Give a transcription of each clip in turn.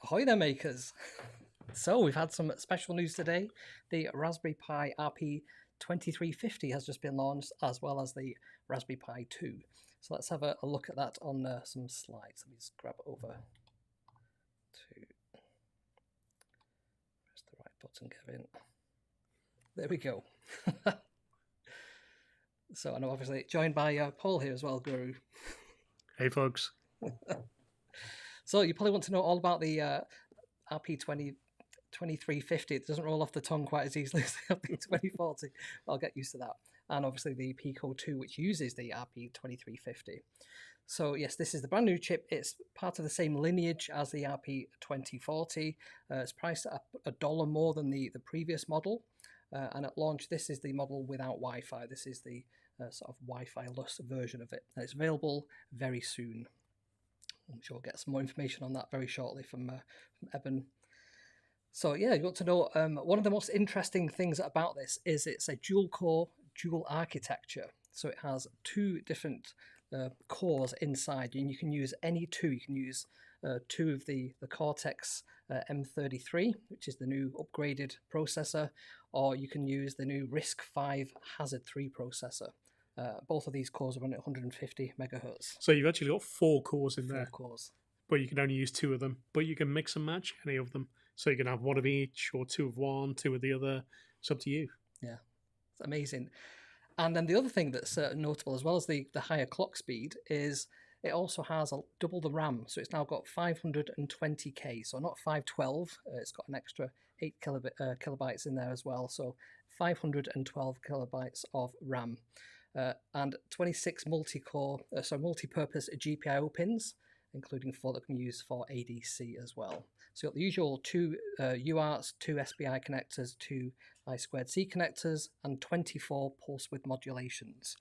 Ahoy there, makers! So we've had some special news today. The Raspberry Pi RP2350 has just been launched, as well as the Raspberry Pi 2. So let's have a look at that on some slides. Let me just grab over to press the right button, Kevin. There we go. So, and obviously joined by Paul here as well, Guru. Hey, folks. So you probably want to know all about the RP2350. It doesn't roll off the tongue quite as easily as the RP2040. I'll get used to that. And obviously the Pico 2, which uses the RP2350. So yes, this is the brand new chip. It's part of the same lineage as the RP2040. It's priced at $1 more than the previous model. And at launch, this is the model without Wi-Fi. This is the sort of Wi-Fi-less version of it. And it's available very soon. I'm sure we'll get some more information on that very shortly from Eben. So yeah, you want to know, one of the most interesting things about this is it's a dual-core, dual architecture. So it has two different cores inside, and you can use any two. You can use two of the Cortex M33, which is the new upgraded processor, or you can use the new Risc V Hazard 3 processor. Both of these cores run at 150 megahertz. So you've actually got 4 cores in there. 4 cores. But you can only use 2 of them. But you can mix and match any of them. So you can have 1 of each, or 2 of one, 2 of the other. It's up to you. Yeah, it's amazing. And then the other thing that's notable, as well as the higher clock speed, is it also has double the RAM. So it's now got 520K, so not 512. It's got an extra 8 kilobytes in there as well. So 512 kilobytes of RAM. And 26 multi-purpose GPIO pins, including 4 that can be used for ADC as well. So you've got the usual 2 UARTs, 2 SPI connectors, 2 I2C connectors, and 24 pulse width modulations.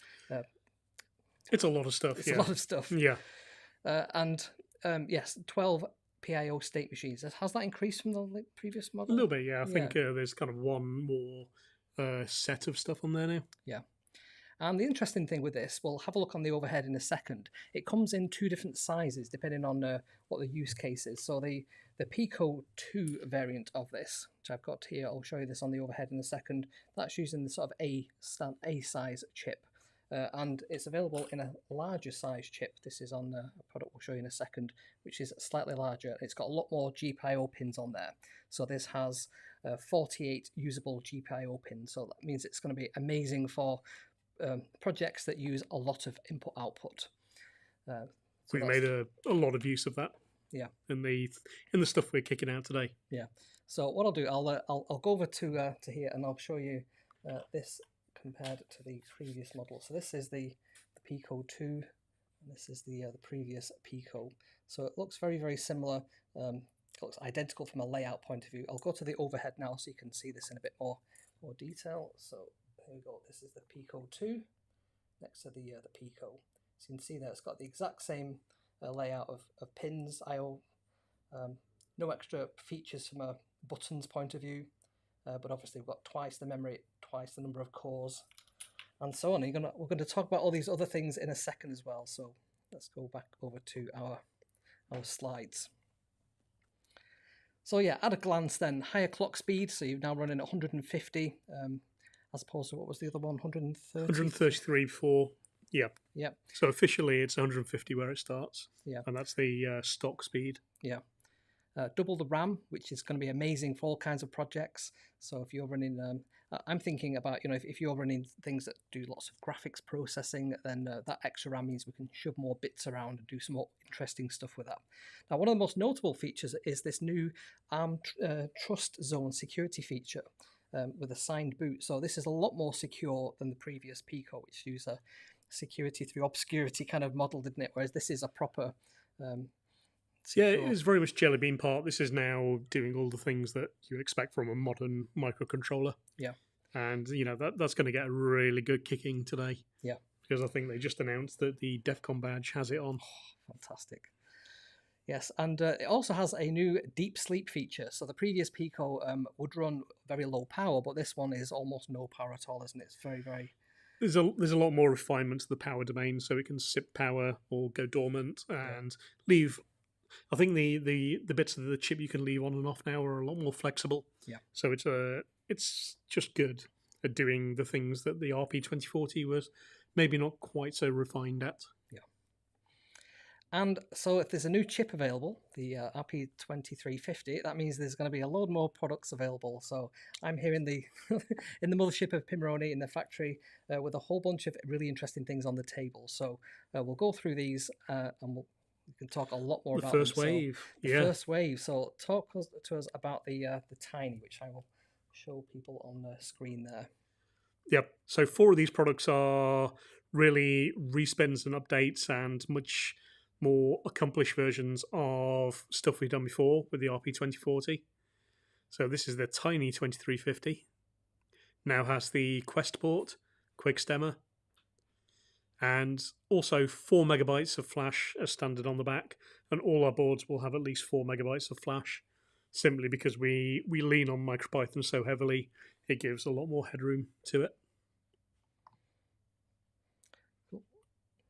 It's a lot of stuff. It's a lot of stuff. Yeah. Yes, 12 PIO state machines. Has that increased from the previous model? A little bit, yeah. I think there's kind of one more set of stuff on there now. Yeah. And the interesting thing with this, we'll have a look on the overhead in a second. It comes in 2 different sizes depending on what the use case is. So the Pico 2 variant of this, which I've got here, I'll show you this on the overhead in a second. That's using the sort of A size chip. And it's available in a larger size chip. This is on a product we'll show you in a second, which is slightly larger. It's got a lot more GPIO pins on there. So this has 48 usable GPIO pins. So that means it's going to be amazing for projects that use a lot of input-output. We've made a lot of use of that. Yeah. In the stuff we're kicking out today. Yeah. So what I'll do, I'll go over to here and I'll show you this compared to the previous model. So this is the Pico 2, and this is the previous Pico. So it looks very, very similar. It looks identical from a layout point of view. I'll go to the overhead now so you can see this in a bit more detail. So here we go. This is the Pico 2 next to the Pico. So you can see there it's got the exact same layout of pins, I/O, no extra features from a buttons point of view, but obviously we've got twice the memory, twice the number of cores, and so on. We're going to talk about all these other things in a second as well. So let's go back over to our slides. So yeah, at a glance then, higher clock speed. So you're now running at 150. As opposed to, what was the other one, 133 for, yeah. Yeah. So officially it's 150 where it starts. Yeah. And that's the stock speed. Yeah. Double the RAM, which is going to be amazing for all kinds of projects. So if you're running, I'm thinking about, if you're running things that do lots of graphics processing, then that extra RAM means we can shove more bits around and do some more interesting stuff with that. Now, one of the most notable features is this new ARM Trust Zone security feature. With a signed boot. So this is a lot more secure than the previous Pico, which used a security through obscurity kind of model, didn't it? Whereas this is a proper secure. Yeah, it is very much Jelly Bean part. This is now doing all the things that you expect from a modern microcontroller. Yeah. And, that's going to get a really good kicking today. Yeah. Because I think they just announced that the DEF CON badge has it on. Oh, fantastic. Yes, and it also has a new deep sleep feature. So the previous Pico would run very low power, but this one is almost no power at all, isn't it? It's very, very... There's a lot more refinement to the power domain, so it can sip power or go dormant and leave I think the bits of the chip you can leave on and off now are a lot more flexible. Yeah. So it's just good at doing the things that the RP2040 was maybe not quite so refined at. Yeah. And so if there's a new chip available, the RP2350, that means there's going to be a load more products available. So I'm here in the in the mothership of Pimoroni in the factory with a whole bunch of really interesting things on the table. So we'll go through these and we can talk a lot more about the first them. wave. So, the first wave. So talk to us about the Tiny, which I will show people on the screen there. Yep. So 4 of these products are really respins and updates and much more accomplished versions of stuff we've done before with the RP2040. So this is the Tiny 2350. Now has the Quest port, Quick Stemmer, and also 4 megabytes of flash as standard on the back. And all our boards will have at least 4 megabytes of flash, simply because we lean on MicroPython so heavily, it gives a lot more headroom to it.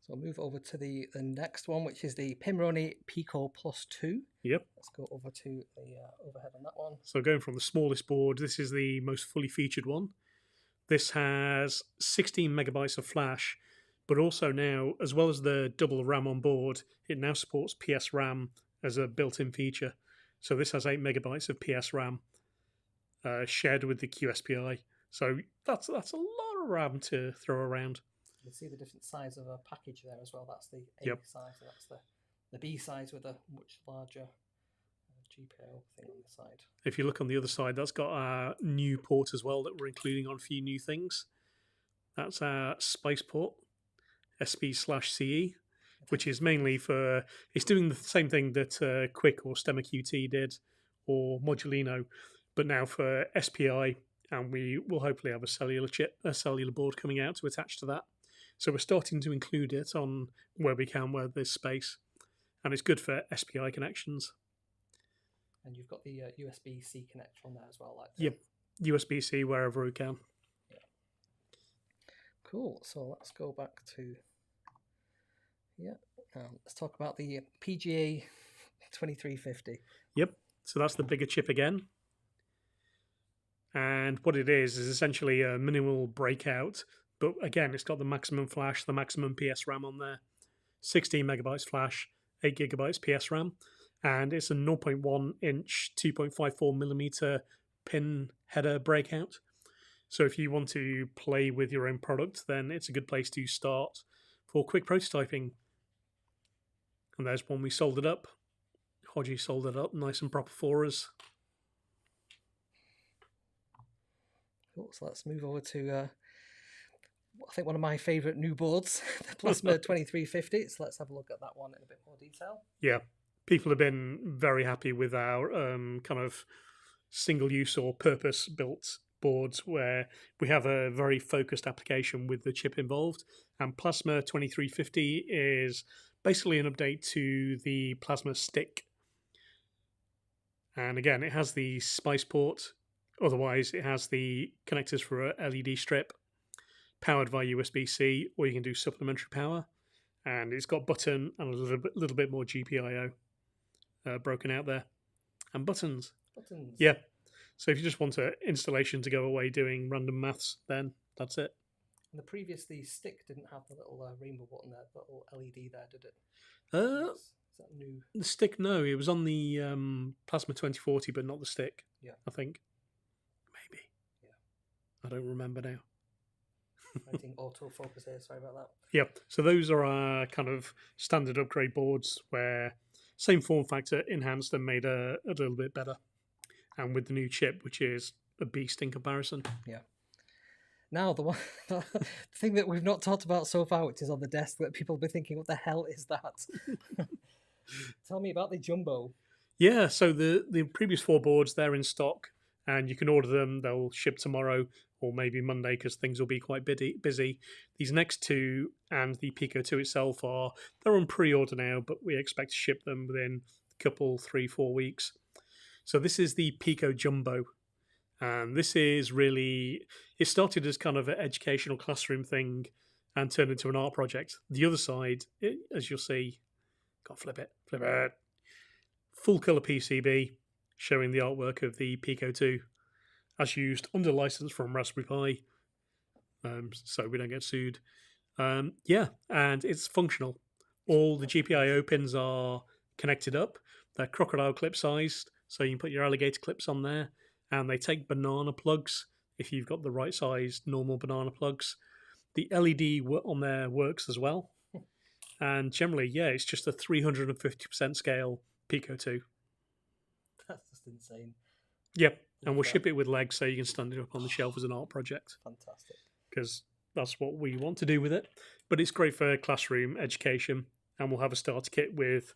So I'll move over to the next one, which is the Pimoroni Pico Plus 2. Yep. Let's go over to the overhead on that one. So going from the smallest board, this is the most fully featured one. This has 16 megabytes of flash, but also now, as well as the double RAM on board, it now supports PS RAM as a built-in feature. So this has 8 megabytes of PS RAM shared with the QSPI. So that's a lot of RAM to throw around. You can see the different size of a package there as well. That's the A size, and that's the B size with a much larger GPIO thing on the side. If you look on the other side, that's got a new port as well that we're including on a few new things. That's our Spice port, SPCE, which is mainly for, it's doing the same thing that Quick or Stemma QT did, or Modulino, but now for SPI, and we will hopefully have a cellular board coming out to attach to that. So we're starting to include it on where we can, where there's space, and it's good for SPI connections. And you've got the USB-C connector on there as well. Yep, USB-C wherever we can. Yeah. Cool. So let's go back to let's talk about the PGA 2350. Yep. So that's the bigger chip again. And what it is essentially a minimal breakout. But again, it's got the maximum flash, the maximum PS RAM on there. 16 megabytes flash, 8 gigabytes PS RAM. And it's a 0.1 inch, 2.54 millimeter pin header breakout. So if you want to play with your own product, then it's a good place to start for quick prototyping. And there's one we soldered up. Hodgie soldered up nice and proper for us. Cool. So let's move over to I think one of my favourite new boards, the Plasma 2350. So let's have a look at that one in a bit more detail. Yeah, people have been very happy with our kind of single-use or purpose-built boards where we have a very focused application with the chip involved. And Plasma 2350 is basically an update to the Plasma stick. And again, it has the Spice port. Otherwise, it has the connectors for a LED strip, powered via USB-C, or you can do supplementary power. And it's got button and a little bit more GPIO broken out there. And buttons. Buttons. Yeah. So if you just want an installation to go away doing random maths, then that's it. And the stick didn't have the little rainbow button there, the little LED there, did it? Is that new? The stick, no. It was on the Plasma 2040, but not the stick. Yeah. I think. Maybe. Yeah. I don't remember now. Writing autofocus here, sorry about that. Yep. So those are our kind of standard upgrade boards where same form factor enhanced and made a little bit better. And with the new chip, which is a beast in comparison. Yeah. Now, the thing that we've not talked about so far, which is on the desk, that people will be thinking, what the hell is that? Tell me about the Jumbo. Yeah, so the previous 4 boards, they're in stock, and you can order them. They'll ship tomorrow or maybe Monday because things will be quite busy. These next 2 and the Pico 2 itself they're on pre-order now, but we expect to ship them within a couple, 3-4 weeks. So this is the Pico Jumbo. And this is really, it started as kind of an educational classroom thing and turned into an art project. The other side, as you'll see, can't flip it. full colour PCB showing the artwork of the Pico 2 as used under license from Raspberry Pi, so we don't get sued. Yeah, and it's functional. All the GPIO pins are connected up. They're crocodile clip sized, so you can put your alligator clips on there, and they take banana plugs if you've got the right size normal banana plugs. The LED on there works as well. And generally, yeah, it's just a 350% scale Pico 2. That's just insane. Yep, and we'll ship it with legs so you can stand it up on the shelf as an art project. Fantastic. Because that's what we want to do with it. But it's great for classroom education, and we'll have a starter kit with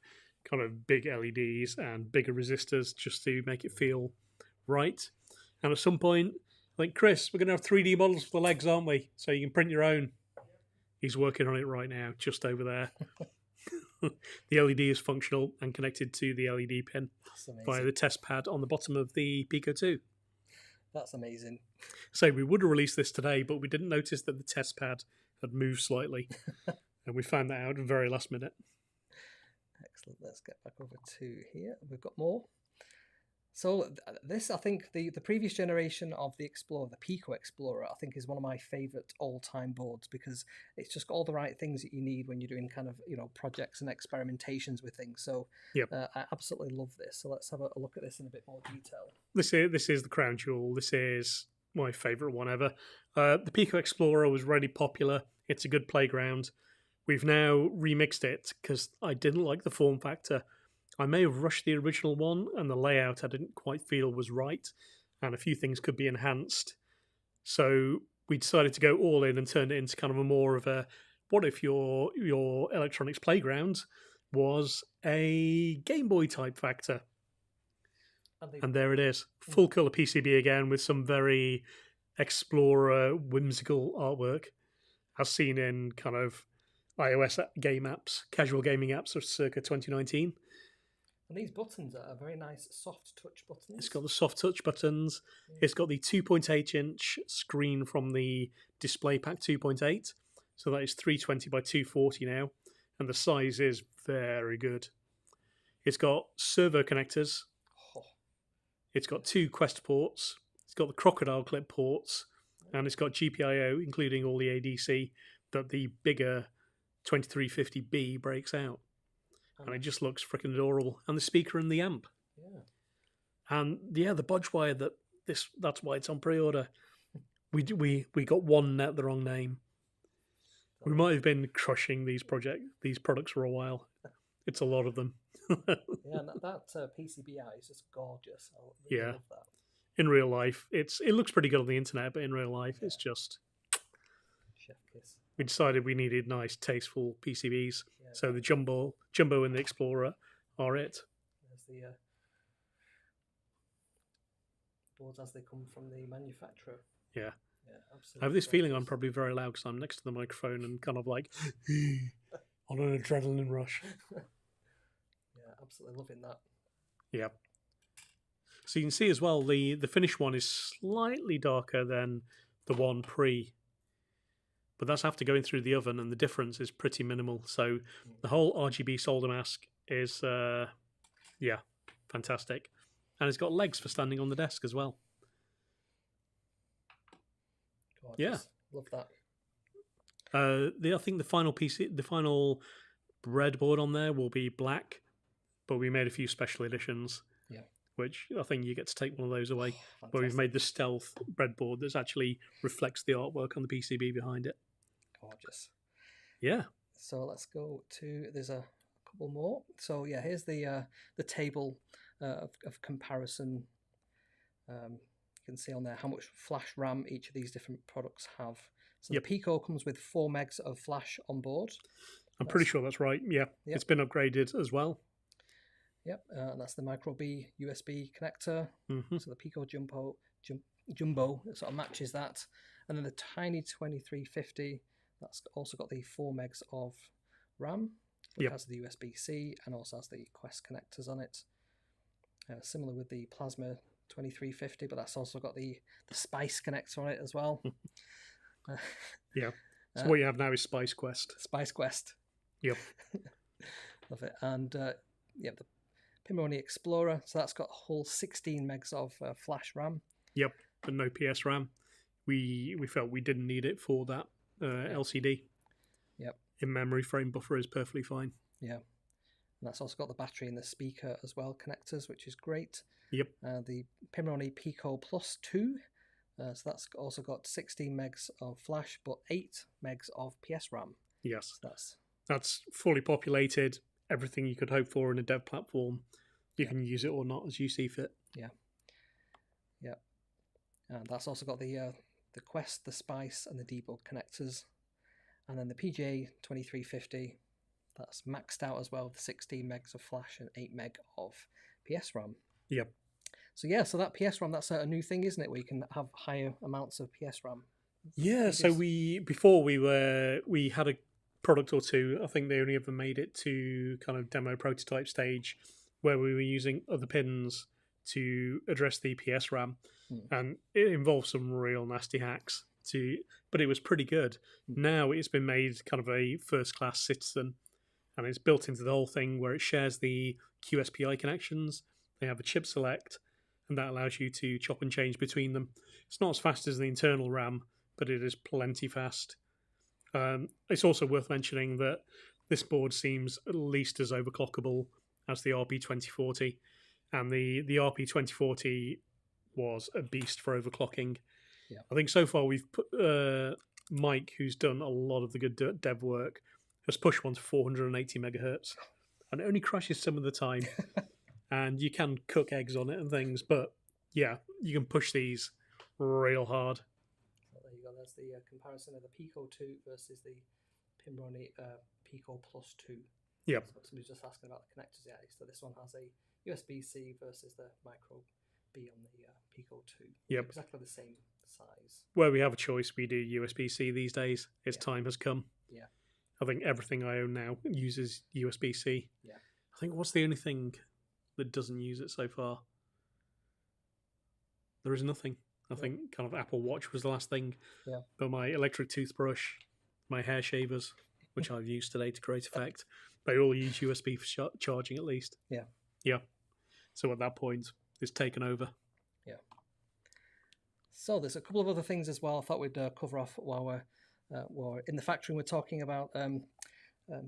kind of big LEDs and bigger resistors just to make it feel right. And at some point, like, Chris, we're going to have 3D models for the legs, aren't we? So you can print your own. He's working on it right now, just over there. The LED is functional and connected to the LED pin via the test pad on the bottom of the Pico 2. That's amazing. So we would have released this today, but we didn't notice that the test pad had moved slightly. And we found that out at the very last minute. Excellent. Let's get back over to here. We've got more. So this, I think, the previous generation of the Explorer, the Pico Explorer, I think is one of my favourite all-time boards because it's just got all the right things that you need when you're doing kind of, projects and experimentations with things. So yep. I absolutely love this. So let's have a look at this in a bit more detail. This is the crown jewel. This is my favourite one ever. The Pico Explorer was really popular. It's a good playground. We've now remixed it because I didn't like the form factor. I may have rushed the original one, and the layout I didn't quite feel was right, and a few things could be enhanced. So we decided to go all in and turn it into kind of a more of a, what if your electronics playground was a Game Boy type factor? And there it is. Full colour PCB again with some very Explorer whimsical artwork, as seen in kind of iOS game apps, casual gaming apps of circa 2019. And these buttons are very nice soft touch buttons. It's got the soft touch buttons. Yeah. It's got the 2.8-inch screen from the Display Pack 2.8. So that is 320 by 240 now. And the size is very good. It's got servo connectors. Oh. It's got 2 Quest ports. It's got the crocodile clip ports. And it's got GPIO, including all the ADC, that the bigger 2350B breaks out. And it just looks freaking adorable. And the speaker and the amp. Yeah. And yeah, the budge wire, that's why it's on pre-order. We got one net the wrong name. We might have been crushing these products for a while. It's a lot of them. Yeah, and that PCBI is just gorgeous. I really love that. In real life, it looks pretty good on the internet, but in real life, it's just chef kiss. We decided we needed nice, tasteful PCBs. Yeah, so the Jumbo and the Explorer are it. There's the boards as they come from the manufacturer. Yeah. Yeah, absolutely. I have this feeling I'm probably very loud because I'm next to the microphone and kind of like on an adrenaline rush. Yeah, absolutely loving that. Yeah. So you can see as well, the finished one is slightly darker than the one pre. But that's after going through the oven, and the difference is pretty minimal. So the whole RGB solder mask is, fantastic. And it's got legs for standing on the desk as well. Gorgeous. Yeah. Love that. I think the final breadboard on there will be black, but we made a few special editions. Yeah. Which I think you get to take one of those away. But we've made the stealth breadboard that actually reflects the artwork on the PCB behind it. Gorgeous. Yeah. So let's go to, there's a couple more. So yeah, here's the table of comparison. You can see on there how much flash RAM each of these different products have. So the Pico comes with 4 megs of flash on board. I'm pretty sure that's right. Yeah. Yep. It's been upgraded as well. Yep, and that's the micro B USB connector. Mm-hmm. So the Pico Jumbo sort of matches that. And then the Tiny 2350, that's also got the 4 megs of RAM. It has the USB-C and also has the Quest connectors on it. Similar with the Plasma 2350, but that's also got the Spice connector on it as well. Yeah. So what you have now is Spice Quest. Spice Quest. Yep. Love it. And the Pimoroni Explorer. So that's got a whole 16 megs of flash RAM. Yep, but no PS RAM. We felt we didn't need it for that LCD. Yep. In-memory frame buffer is perfectly fine. Yeah. And that's also got the battery and the speaker as well, connectors, which is great. Yep. The Pimoroni Pico Plus 2. So that's also got 16 megs of flash, but 8 megs of PS RAM. Yes. So that's fully populated. Everything you could hope for in a dev platform. You can use it or not as you see fit. Yeah. Yeah. And that's also got the Quest, the Spice, and the debug connectors. And then the PGA 2350, that's maxed out as well, the 16 megs of flash and 8 meg of PS RAM. Yep. So yeah, so that PS RAM, that's a new thing, isn't it? Where you can have higher amounts of PS RAM. Yeah, so we had a product or two. I think they only ever made it to kind of demo prototype stage where we were using other pins to address the PS RAM. And it involved some real nasty hacks but it was pretty good. Now it's been made kind of a first-class citizen, and it's built into the whole thing where it shares the QSPI connections. They have a chip select, and that allows you to chop and change between them. It's not as fast as the internal RAM, but it is plenty fast. It's also worth mentioning that this board seems at least as overclockable as the RP2040, and the RP2040 was a beast for overclocking. Yeah. I think so far we've put Mike, who's done a lot of the good dev work, has pushed one to 480 megahertz, and it only crashes some of the time. And you can cook eggs on it and things, but yeah, you can push these real hard. So there you go. There's the comparison of the Pico 2 versus the Pimoroni Pico Plus 2. Yep. So somebody's just asking about the connectors. Yeah, so this one has a USB-C versus the micro B on the Pico 2. Yep. Exactly the same size. Where we have a choice, we do USB-C these days. Its time has come. Yeah. I think everything I own now uses USB-C. Yeah. I think what's the only thing that doesn't use it so far? There is nothing. I think kind of Apple Watch was the last thing. Yeah. But my electric toothbrush, my hair shavers, which I've used today to great effect, they all use USB for charging at least. Yeah. Yeah. So at that point, it's taken over. Yeah. So there's a couple of other things as well I thought we'd cover off while we're in the factory and we're talking about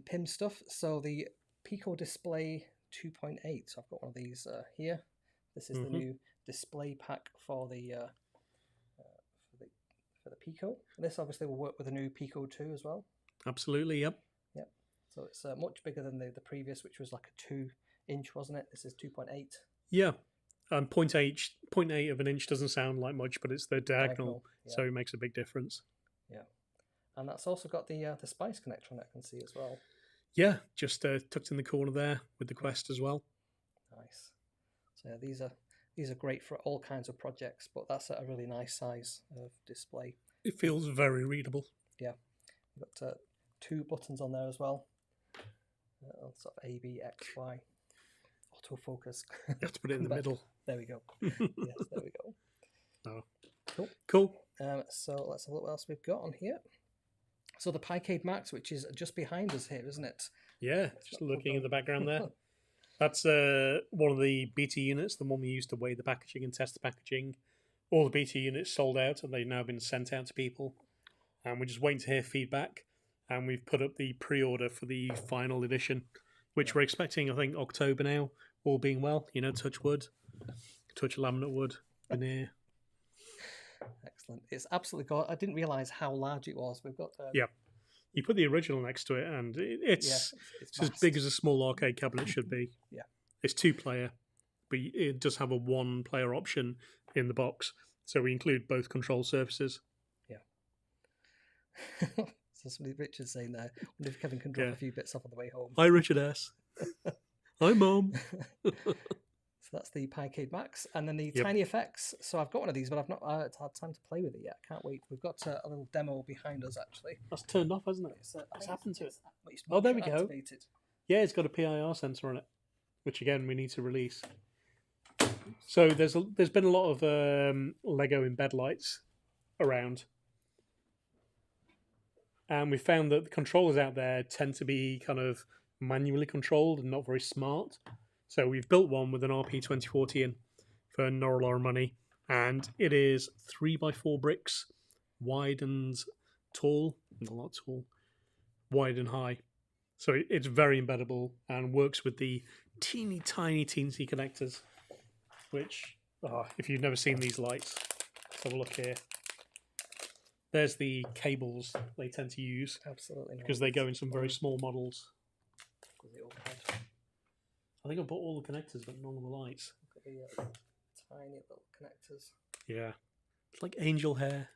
PIM stuff. So the Pico Display 2.8. So I've got one of these here. This is the new display pack for the Pico. And this obviously will work with the new Pico 2 as well. Absolutely, yep. Yep. So it's much bigger than the previous, which was like a 2-inch, wasn't it? This is 2.8. Yeah. 0.8 of an inch doesn't sound like much, but it's the diagonal, yeah. So it makes a big difference. Yeah. And that's also got the Spice connector on it, I can see as well. Yeah, just tucked in the corner there with the Quest as well. Nice. So yeah, these are great for all kinds of projects, but that's a really nice size of display. It feels very readable. Yeah. We've got 2 buttons on there as well. Sort of A, B, X, Y. Autofocus. You have to put it in the middle. There we go. Yes, there we go. Oh. Cool. So let's have a look what else we've got on here. So the Picade Max, which is just behind us here, isn't it? Yeah, just looking in the background there. That's one of the BT units, the one we used to weigh the packaging and test the packaging. All the BT units sold out and they've now been sent out to people. And we're just waiting to hear feedback. And we've put up the pre-order for the final edition, which we're expecting, I think, October now, all being well. You know, touch wood, touch laminate wood, veneer. Excellent. It's absolutely gorgeous. I didn't realise how large it was. We've got... Yeah. You put the original next to it, and it's as big as a small arcade cabinet should be. Yeah. It's 2-player, but it does have a 1-player option in the box, so we include both control surfaces. Yeah. So Richard's saying there, I wonder if Kevin can drop a few bits off on the way home. Hi, Richard S. Hi, Mum. So that's the Picade Max, and then the TinyFX. So I've got one of these, but I've not had time to play with it yet. Can't wait. We've got a little demo behind us, actually. That's turned off, hasn't it? What's happened to it? Oh, there we go. Activated. Yeah, it's got a PIR sensor on it, which again we need to release. So there's been a lot of Lego embed lights around, and we found that the controllers out there tend to be kind of manually controlled and not very smart. So we've built one with an RP2040 in for not a lot of money, and it is 3x4 bricks, wide and tall, not a lot tall, wide and high. So it's very embeddable and works with the teeny tiny teensy connectors, which, if you've never seen these lights, let's have a look here. There's the cables they tend to use. Absolutely. Because they go in some very small models. The overhead. I think I bought all the connectors, but none of the lights. Look at the tiny little connectors. Yeah. It's like angel hair.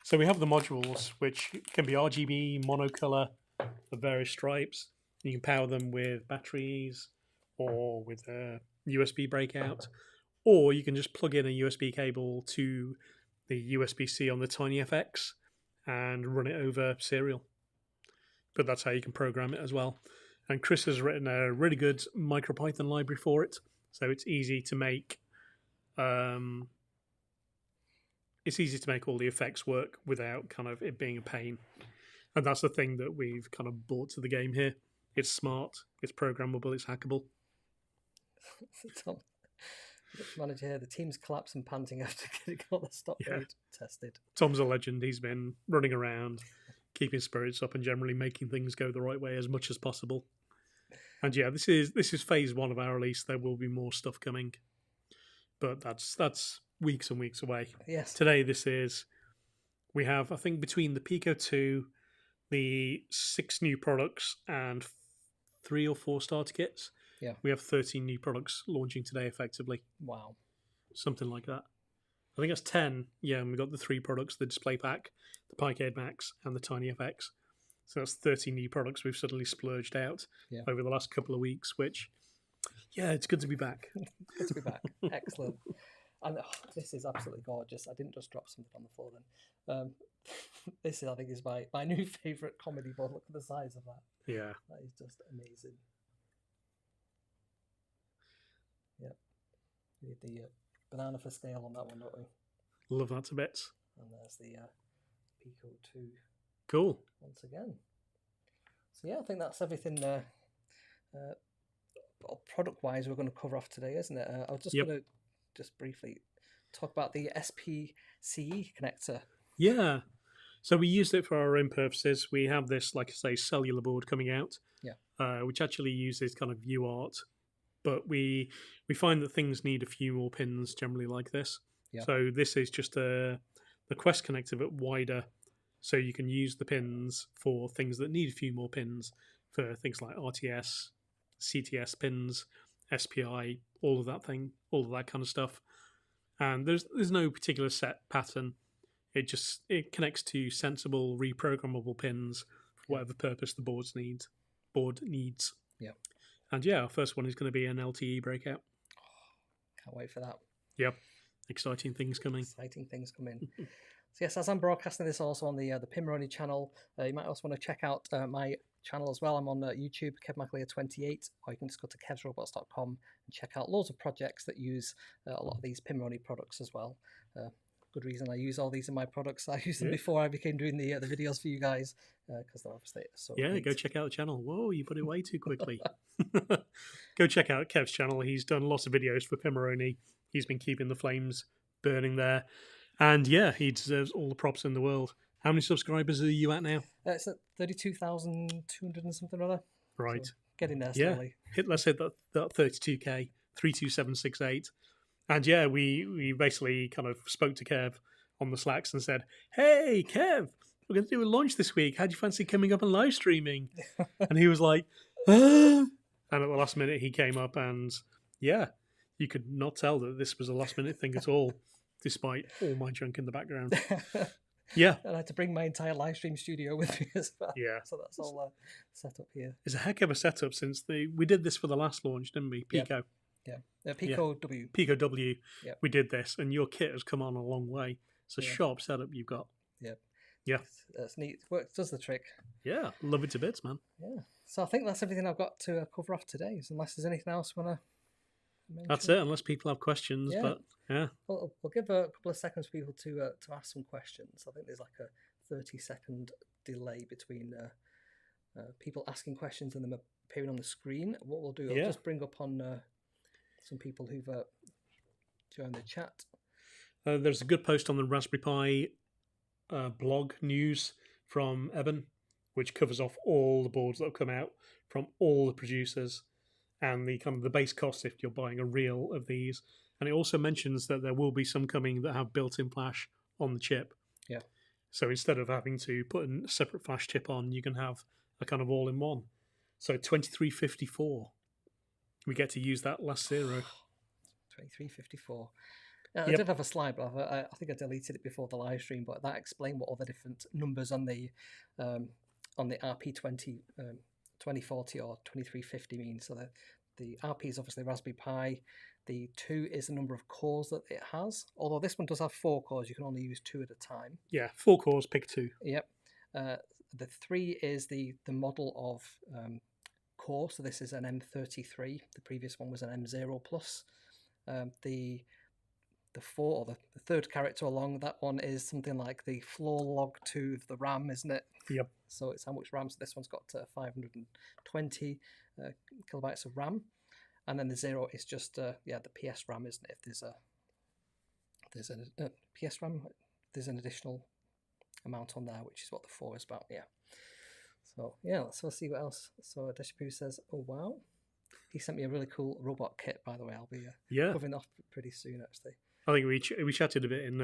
So we have the modules, which can be RGB, monocolor, of various stripes. You can power them with batteries or with a USB breakout, or you can just plug in a USB cable to the USB-C on the TinyFX and run it over serial. But that's how you can program it as well. And Chris has written a really good MicroPython library for it, so it's easy to make. It's easy to make all the effects work without kind of it being a pain. And that's the thing that we've kind of brought to the game here. It's smart, it's programmable, it's hackable. Tom, manager here, the team's collapsing, panting after getting all the stock code tested. Tom's a legend. He's been running around, keeping spirits up, and generally making things go the right way as much as possible. And yeah, this is phase 1 of our release. There will be more stuff coming, but that's weeks and weeks away. Yes. Today, we have, I think, between the Pico 2, the 6 new products, and 3 or 4 starter kits. Yeah. We have 13 new products launching today, effectively. Wow. Something like that. I think that's 10. Yeah, and we've got the 3 products, the display pack, the Picade Max, and the TinyFX. So that's 30 new products we've suddenly splurged out over the last couple of weeks, which, yeah, it's good to be back. Good to be back. Excellent. And this is absolutely gorgeous. I didn't just drop something on the floor then. This is, I think, is my new favourite comedy board. Look at the size of that. Yeah. That is just amazing. Yep. We need the banana for scale on that one, don't we? Love that to bits. And there's the Pico 2. Cool. Once again. So yeah, I think that's everything product-wise we're going to cover off today, isn't it? I was just going to just briefly talk about the SPCE connector. Yeah. So we used it for our own purposes. We have this, like I say, cellular board coming out, which actually uses kind of UART. But we find that things need a few more pins generally like this. Yeah. So this is just the Quest connector, but wider. So you can use the pins for things that need a few more pins for things like RTS, CTS pins, SPI, all of that kind of stuff. And there's no particular set pattern. It connects to sensible, reprogrammable pins for whatever purpose the board needs. Yeah. And yeah, our first one is going to be an LTE breakout. Can't wait for that. Yep. Exciting things coming. So yes, as I'm broadcasting this also on the Pimoroni channel, you might also want to check out my channel as well. I'm on YouTube, KevMacLear28, or you can just go to kevsrobots.com and check out loads of projects that use a lot of these Pimoroni products as well. Good reason I use all these in my products. I used them before I became doing the videos for you guys, because they're obviously so neat. Go check out the channel. Whoa, you put it way too quickly. Go check out Kev's channel. He's done lots of videos for Pimoroni. He's been keeping the flames burning there. And yeah, he deserves all the props in the world. How many subscribers are you at now? It's at 32,200 and something or other. Right. So getting there slowly. Let's hit that 32k, 32768. And yeah, we basically kind of spoke to Kev on the Slacks and said, "Hey, Kev, we're going to do a launch this week. How do you fancy coming up and live streaming?" And he was like, "Ah." And at the last minute, he came up, and yeah, you could not tell that this was a last minute thing at all, despite all my junk in the background. Yeah. And I had to bring my entire live stream studio with me as well. Yeah. So that's all set up here. It's a heck of a setup since we did this for the last launch, didn't we? Pico. Yeah. Pico W. Pico W. Yep. We did this, and your kit has come on a long way. It's a sharp setup you've got. Yeah. Yeah. It's neat. Works, does the trick. Yeah. Love it to bits, man. Yeah. So I think that's everything I've got to cover off today. So unless there's anything else you want to mention. That's it, unless people have questions. Yeah. But yeah. We'll give a couple of seconds for people to ask some questions. I think there's like a 30-second delay between people asking questions and them appearing on the screen. What we'll do, I'll Yeah. just bring up on some people who've joined the chat. There's a good post on the Raspberry Pi blog news from Eben, which covers off all the boards that have come out from all the producers and the kind of the base cost if you're buying a reel of these. And it also mentions that there will be some coming that have built-in flash on the chip. Yeah. So instead of having to put a separate flash chip on, you can have a kind of all-in-one. So 2354. We get to use that last zero. 2354. I did have a slide, but I think I deleted it before the live stream. But that explained what all the different numbers on the RP20 2040 or 2350 mean. So the RP is obviously Raspberry Pi. The 2 is the number of cores that it has. Although this one does have 4 cores, you can only use 2 at a time. Yeah, 4 cores, pick 2. Yep. The 3 is the model of core. So this is an M33. The previous one was an M0 Plus. The 4 or the third character along that one is something like the floor log 2 of the RAM, isn't it? Yep. So it's how much RAM. So this one's got 520 kilobytes of RAM, and then the 0 is just the PS RAM, isn't it? If there's a PS RAM, there's an additional amount on there, which is what the 4 is about. Yeah. So yeah, let's see what else. So Deshapu says, "Oh wow." He sent me a really cool robot kit, by the way. I'll be covering off pretty soon, actually. I think we chatted a bit in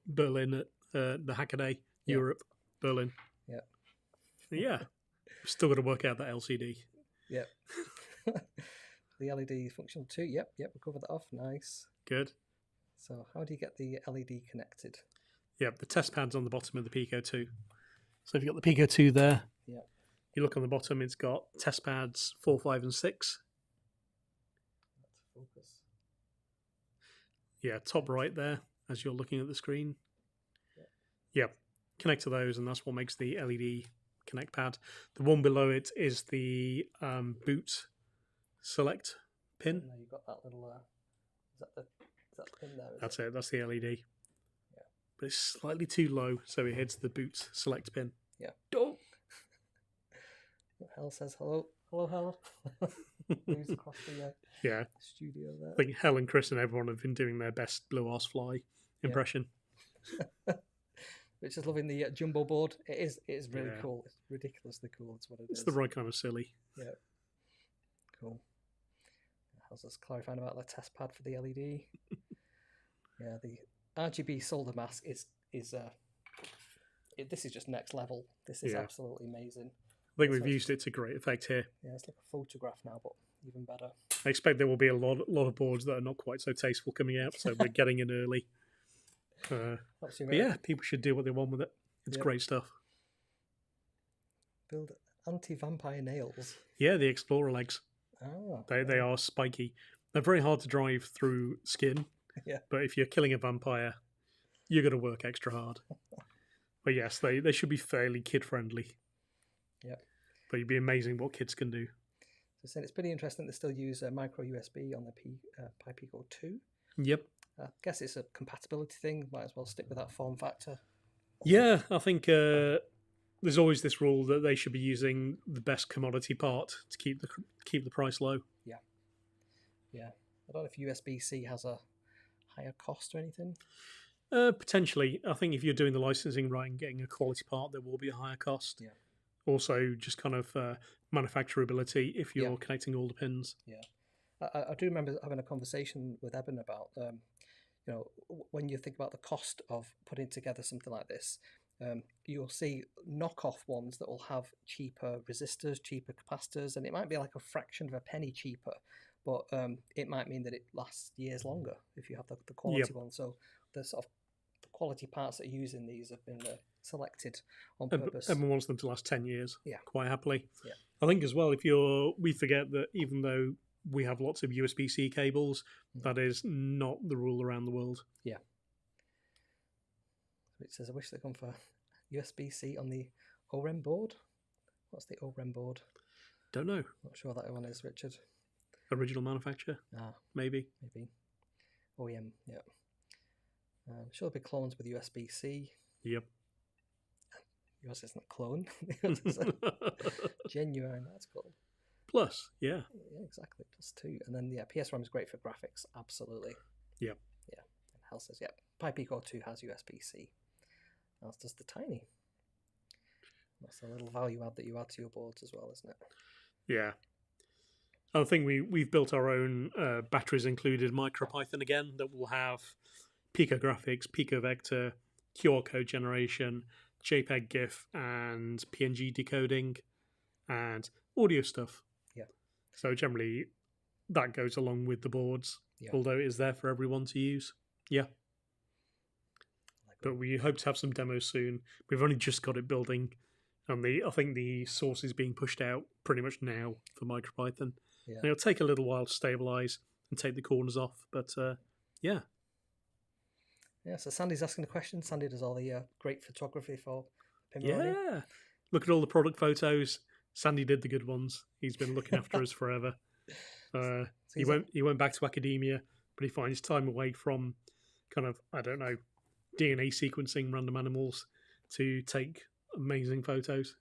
Berlin at the Hackaday, Europe, Berlin. Yeah. Yeah. Still got to work out that LCD. Yep. The LED functional too. Yep, we covered that off. Nice. Good. So how do you get the LED connected? Yep, the test pad's on the bottom of the Pico 2. So if you've got the Pico 2 there, you look on the bottom, it's got test pads 4, 5, and 6. Focus. Yeah, top right there as you're looking at the screen. Yep. Connect to those, and that's what makes the LED connect pad. The one below it is the boot select pin. No, you've got that little. Is that the pin there? That's it. That's the LED. Yeah. But it's slightly too low, so it hits the boot select pin. Yeah. Oh. Hell says hello. Hello, Hell. Moves across the studio there. I think Hell and Chris and everyone have been doing their best Blue Arse Fly impression. Rich is loving the jumbo board. It is really cool. It's ridiculously cool. It's what it is. It's the right kind of silly. Yeah. Cool. How's us clarifying about the test pad for the LED? Yeah, the RGB solder mask is this is just next level. This is absolutely amazing. I think we've used it to great effect here. Yeah, it's like a photograph now, but even better. I expect there will be a lot of boards that are not quite so tasteful coming out, so we're getting in early. But yeah, people should do what they want with it. It's great stuff. Build anti-vampire nails. Yeah, the Explorer legs. Oh, they are spiky. They're very hard to drive through skin. Yeah. But if you're killing a vampire, you're going to work extra hard. But yes, they should be fairly kid-friendly. Yeah. But it'd be amazing what kids can do. So it's pretty interesting they still use a micro USB on the Pi Pico 2. Yep. I guess it's a compatibility thing. Might as well stick with that form factor. Yeah, I think there's always this rule that they should be using the best commodity part to keep the price low. Yeah. Yeah. I don't know if USB-C has a higher cost or anything. Potentially. I think if you're doing the licensing right and getting a quality part, there will be a higher cost. Yeah. Also, just kind of manufacturability if you're connecting all the pins. Yeah. I do remember having a conversation with Eben about, when you think about the cost of putting together something like this, you'll see knockoff ones that will have cheaper resistors, cheaper capacitors, and it might be like a fraction of a penny cheaper, but it might mean that it lasts years longer if you have the quality one. So the sort of the quality parts that are used in these have been selected on purpose. Everyone wants them to last 10 years, quite happily. Yeah. I think as well, we forget that even though we have lots of USB-C cables, that is not the rule around the world. Yeah. It says, I wish they'd gone for USB-C on the OREM board. What's the OREM board? Don't know. Not sure that one is, Richard. Original manufacturer? Maybe. OEM, yeah. Sure there'll be clones with USB-C. Yep. Yours isn't a clone. Genuine, that's cool. Plus, yeah. Yeah, exactly. +2. And then, yeah, PSRAM is great for graphics. Absolutely. Yeah. Yeah. And Hal says, yeah, Pi Pico 2 has USB-C. As does the Tiny. That's a little value add that you add to your boards as well, isn't it? Yeah. I think we've built our own batteries included MicroPython again that will have Pico graphics, Pico vector, QR code generation, JPEG GIF, and PNG decoding, and audio stuff. Yeah. So generally, that goes along with the boards, although it is there for everyone to use. Yeah. But we hope to have some demos soon. We've only just got it building, and I think the source is being pushed out pretty much now for MicroPython. Yeah. And it'll take a little while to stabilize and take the corners off, but yeah. Yeah, so Sandy's asking the question. Sandy does all the great photography for Pimoroni. Yeah. Look at all the product photos. Sandy did the good ones. He's been looking after us forever. He went back to academia, but he finds time away from kind of, I don't know, DNA sequencing random animals to take amazing photos.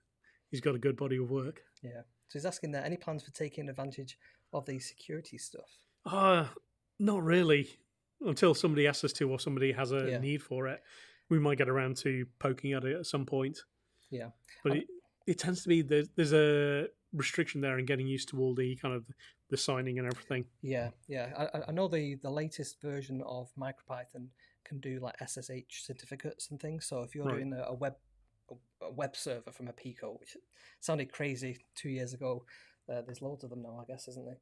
He's got a good body of work. Yeah. So he's asking there, any plans for taking advantage of the security stuff? Not really. Until somebody asks us to, or somebody has a need for it, we might get around to poking at it at some point. Yeah. But it tends to be, there's a restriction there in getting used to all the kind of the signing and everything. Yeah, yeah. I know the latest version of MicroPython can do like SSH certificates and things. So if you're doing a web server from a Pico, which sounded crazy 2 years ago, there's loads of them now, I guess, isn't there?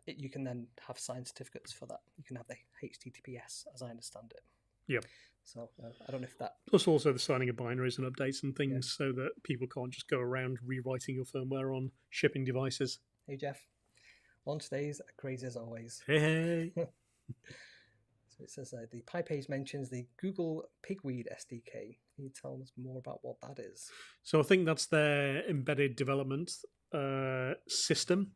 You can then have signed certificates for that. You can have the HTTPS, as I understand it. Yep. So I don't know if that... Plus also the signing of binaries and updates and things so that people can't just go around rewriting your firmware on shipping devices. Hey, Jeff. Launch days are crazy as always. Hey. So it says the Pi page mentions the Google Pigweed SDK. Can you tell us more about what that is? So I think that's their embedded development system,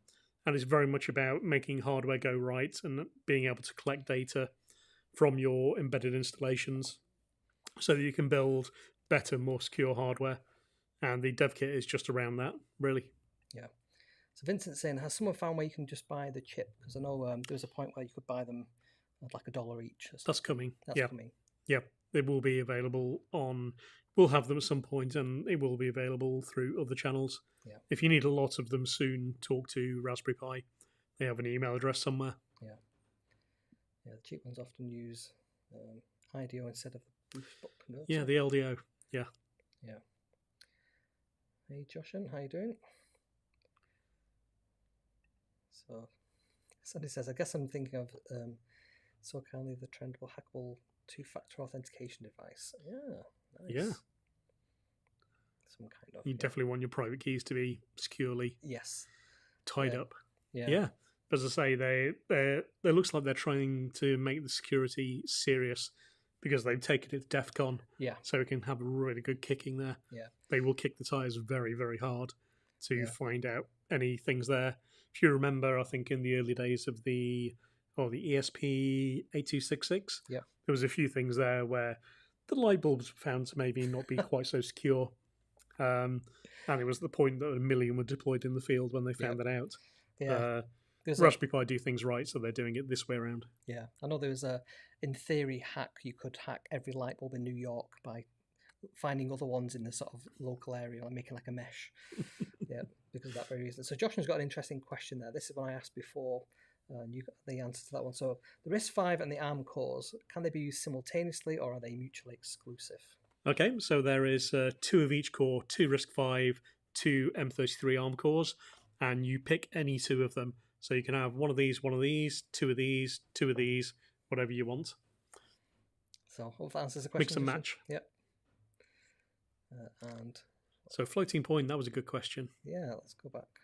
and it's very much about making hardware go right and being able to collect data from your embedded installations so that you can build better, more secure hardware. And the dev kit is just around that, really. Yeah. So Vincent's saying, has someone found where you can just buy the chip? Because I know there was a point where you could buy them at like $1 each. That's coming. That's coming. Yeah, they will be available on... We'll have them at some point, and it will be available through other channels. Yeah. If you need a lot of them soon, talk to Raspberry Pi. They have an email address somewhere. Yeah. Yeah, the cheap ones often use IDO instead of the bootstrap converter. Yeah, the LDO. Yeah. Yeah. Hey, Joshin, how you doing? So, somebody says, I guess I'm thinking of so kindly the trendable hackable two-factor authentication device. Yeah, nice. Yeah. Some kind of. You definitely want your private keys to be securely tied up. Yeah. But as I say, they looks like they're trying to make the security serious because they've taken it to DEF CON. Yeah. So it can have a really good kicking there. Yeah. They will kick the tires very, very hard to find out any things there. If you remember, I think in the early days of the ESP8266, there was a few things there where the light bulbs were found to maybe not be quite so secure. And it was the point that 1 million were deployed in the field when they found that out. Yeah. Raspberry Pi do things right, so they're doing it this way around. Yeah. I know there was in theory, you could hack every light bulb in New York by finding other ones in the sort of local area and making like a mesh. Because of that very reason. So Josh's got an interesting question there. This is one I asked before, and you got the answer to that one. So the Risc V and the ARM cores, can they be used simultaneously or are they mutually exclusive? Okay, so there is 2 of each core, 2 Risc V, 2 M33 ARM cores, and you pick any 2 of them. So you can have one of these, 2 of these, 2 of these, whatever you want. So hope that answers the question. Mix and match. Yep. And so floating point, that was a good question. Yeah, let's go back.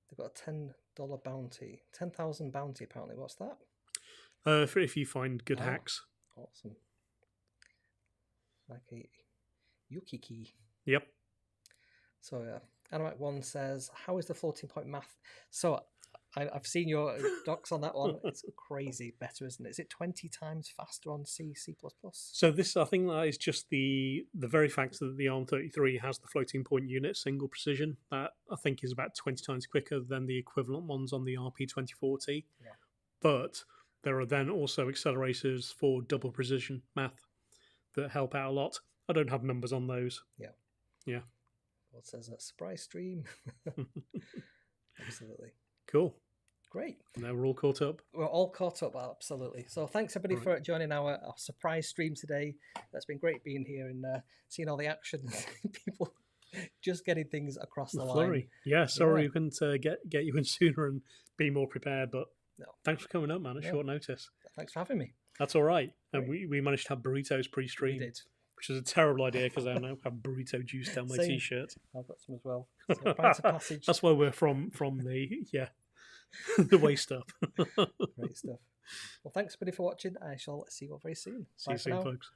They've got a $10 bounty, 10,000 bounty apparently. What's that? For if you find good hacks. Awesome. Like a Yuki key. Yep. So Animac1 says, how is the floating point math? So I've seen your docs on that one. It's crazy better, isn't it? Is it 20 times faster on C++? So this, I think, that is just the very fact that the ARM33 has the floating point unit single precision. That I think is about 20 times quicker than the equivalent ones on the RP2040. Yeah. But there are then also accelerators for double precision math that help out a lot. I don't have numbers on those. Yeah. Yeah. Well, it says a surprise stream. Absolutely. Cool. Great. Now we're all caught up. We're all caught up, absolutely. So thanks everybody for joining our surprise stream today. That's been great being here and seeing all the action. People just getting things across the line. Yeah, sorry we couldn't get you in sooner and be more prepared, but thanks for coming up, man, at short notice. Thanks for having me. That's all right. And we managed to have burritos pre-stream. We did. Which is a terrible idea because I now have burrito juice down my t-shirt. I've got some as well. So Price of Passage. That's where we're from the the waste up. Great stuff. Well, thanks everybody for watching. I shall see you all very soon. See you soon, folks.